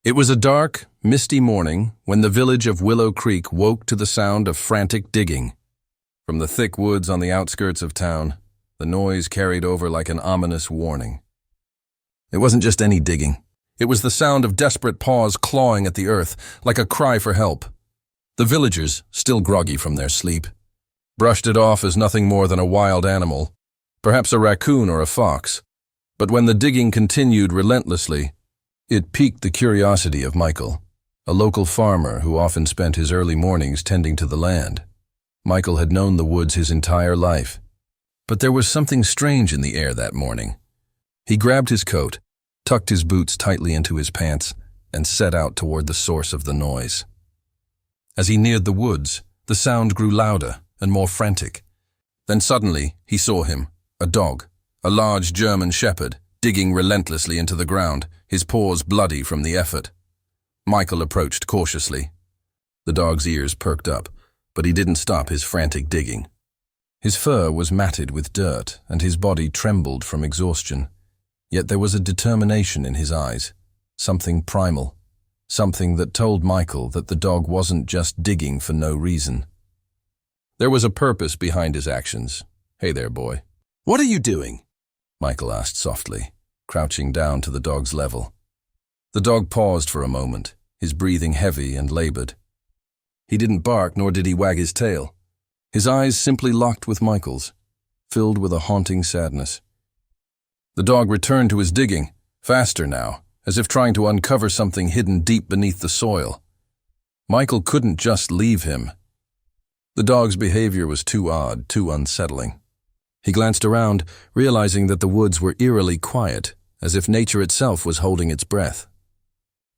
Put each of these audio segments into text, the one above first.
It was a dark, misty morning when the village of Willow Creek woke to the sound of frantic digging. From the thick woods on the outskirts of town, the noise carried over like an ominous warning. It wasn't just any digging. It was the sound of desperate paws clawing at the earth, like a cry for help. The villagers, still groggy from their sleep, brushed it off as nothing more than a wild animal, perhaps a raccoon or a fox. But when the digging continued relentlessly, it piqued the curiosity of Michael, a local farmer who often spent his early mornings tending to the land. Michael had known the woods his entire life, but there was something strange in the air that morning. He grabbed his coat, tucked his boots tightly into his pants, and set out toward the source of the noise. As he neared the woods, the sound grew louder and more frantic. Then suddenly he saw him, a dog, a large German shepherd, digging relentlessly into the ground, his paws bloody from the effort. Michael approached cautiously. The dog's ears perked up, but he didn't stop his frantic digging. His fur was matted with dirt, and his body trembled from exhaustion. Yet there was a determination in his eyes, something primal, something that told Michael that the dog wasn't just digging for no reason. There was a purpose behind his actions. "Hey there, boy." "What are you doing?" Michael asked softly, crouching down to the dog's level. The dog paused for a moment, his breathing heavy and labored. He didn't bark, nor did he wag his tail. His eyes simply locked with Michael's, filled with a haunting sadness. The dog returned to his digging, faster now, as if trying to uncover something hidden deep beneath the soil. Michael couldn't just leave him. The dog's behavior was too odd, too unsettling. He glanced around, realizing that the woods were eerily quiet, as if nature itself was holding its breath.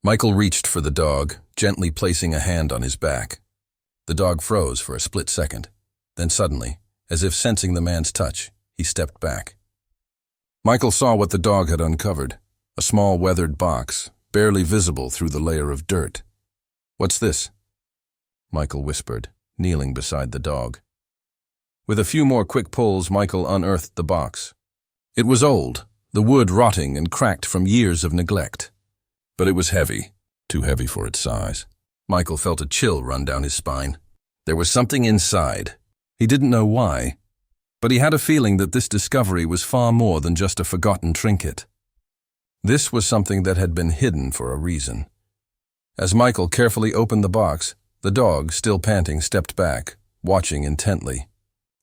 Michael reached for the dog, gently placing a hand on his back. The dog froze for a split second. Then suddenly, as if sensing the man's touch, he stepped back. Michael saw what the dog had uncovered, a small weathered box, barely visible through the layer of dirt. "What's this?" Michael whispered, kneeling beside the dog. With a few more quick pulls, Michael unearthed the box. It was old, the wood rotting and cracked from years of neglect. But it was heavy, too heavy for its size. Michael felt a chill run down his spine. There was something inside. He didn't know why, but he had a feeling that this discovery was far more than just a forgotten trinket. This was something that had been hidden for a reason. As Michael carefully opened the box, the dog, still panting, stepped back, watching intently.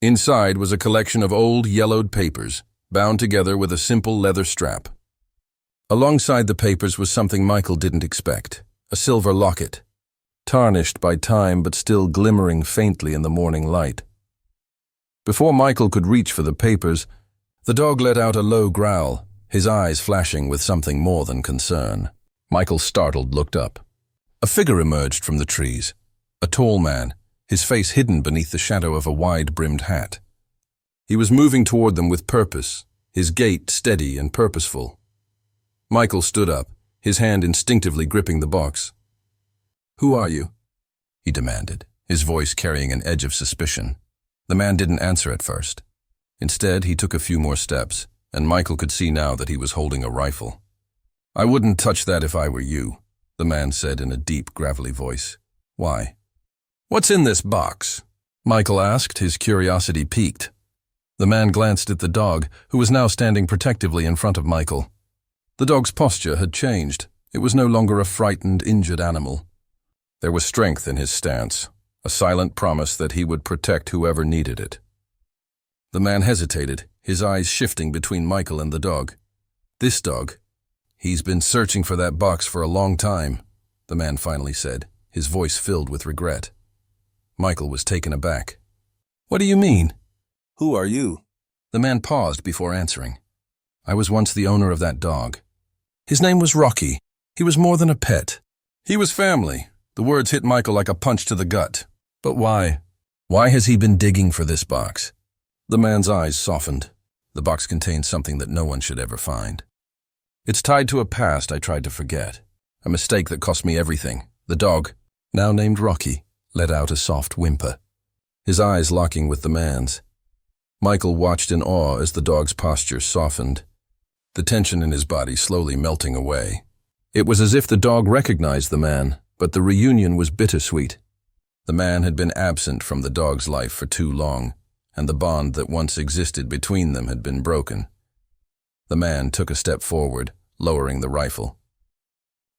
Inside was a collection of old, yellowed papers, bound together with a simple leather strap. Alongside the papers was something Michael didn't expect, a silver locket, tarnished by time but still glimmering faintly in the morning light. Before Michael could reach for the papers, the dog let out a low growl, his eyes flashing with something more than concern. Michael, startled, looked up. A figure emerged from the trees, a tall man, his face hidden beneath the shadow of a wide-brimmed hat. He was moving toward them with purpose, his gait steady and purposeful. Michael stood up, his hand instinctively gripping the box. "Who are you?" he demanded, his voice carrying an edge of suspicion. The man didn't answer at first. Instead, he took a few more steps, and Michael could see now that he was holding a rifle. "I wouldn't touch that if I were you," the man said in a deep, gravelly voice. "Why?" "What's in this box?" Michael asked, his curiosity piqued. The man glanced at the dog, who was now standing protectively in front of Michael. The dog's posture had changed. It was no longer a frightened, injured animal. There was strength in his stance, a silent promise that he would protect whoever needed it. The man hesitated, his eyes shifting between Michael and the dog. "This dog, he's been searching for that box for a long time," the man finally said, his voice filled with regret. Michael was taken aback. "What do you mean? Who are you?" The man paused before answering. "I was once the owner of that dog. His name was Rocky. He was more than a pet. He was family." The words hit Michael like a punch to the gut. "But why? Why has he been digging for this box?" The man's eyes softened. The box contained something that no one should ever find. "It's tied to a past I tried to forget. A mistake that cost me everything." The dog, now named Rocky, let out a soft whimper, his eyes locking with the man's. Michael watched in awe as the dog's posture softened, the tension in his body slowly melting away. It was as if the dog recognized the man, but the reunion was bittersweet. The man had been absent from the dog's life for too long, and the bond that once existed between them had been broken. The man took a step forward, lowering the rifle.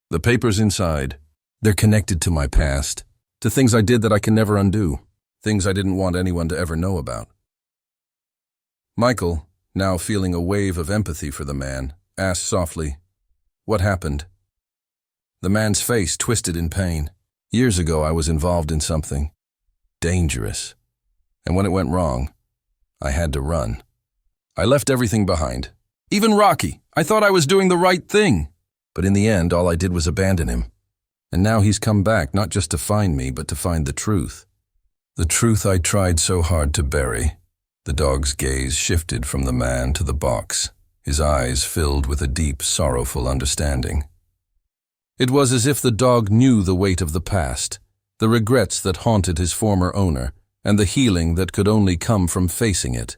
The papers inside, they're connected to my past, to things I did that I can never undo, things I didn't want anyone to ever know about. Michael, now feeling a wave of empathy for the man, asked softly, "What happened?" The man's face twisted in pain. "Years ago I was involved in something dangerous, and when it went wrong, I had to run. I left everything behind. Even Rocky. I thought I was doing the right thing. But in the end, all I did was abandon him. And now he's come back, not just to find me, but to find the truth. The truth I tried so hard to bury." The dog's gaze shifted from the man to the box, his eyes filled with a deep, sorrowful understanding. It was as if the dog knew the weight of the past, the regrets that haunted his former owner, and the healing that could only come from facing it.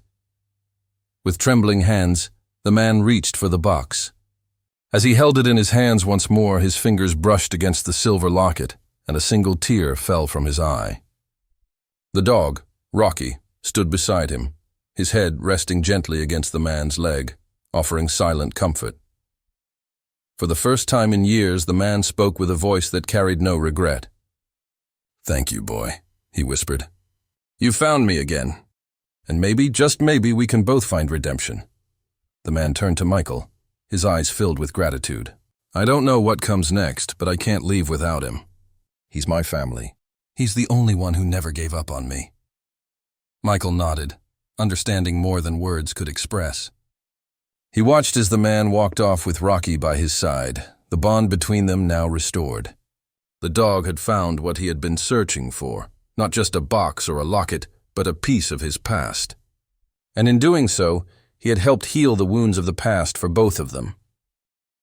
With trembling hands, the man reached for the box. As he held it in his hands once more, his fingers brushed against the silver locket, and a single tear fell from his eye. The dog, Rocky, stood beside him, his head resting gently against the man's leg, offering silent comfort. For the first time in years, the man spoke with a voice that carried no regret. "Thank you, boy," he whispered. "You found me again, and maybe, just maybe, we can both find redemption." The man turned to Michael, his eyes filled with gratitude. "I don't know what comes next, but I can't leave without him. He's my family. He's the only one who never gave up on me." Michael nodded, understanding more than words could express. He watched as the man walked off with Rocky by his side, the bond between them now restored. The dog had found what he had been searching for, not just a box or a locket, but a piece of his past. And in doing so, he had helped heal the wounds of the past for both of them.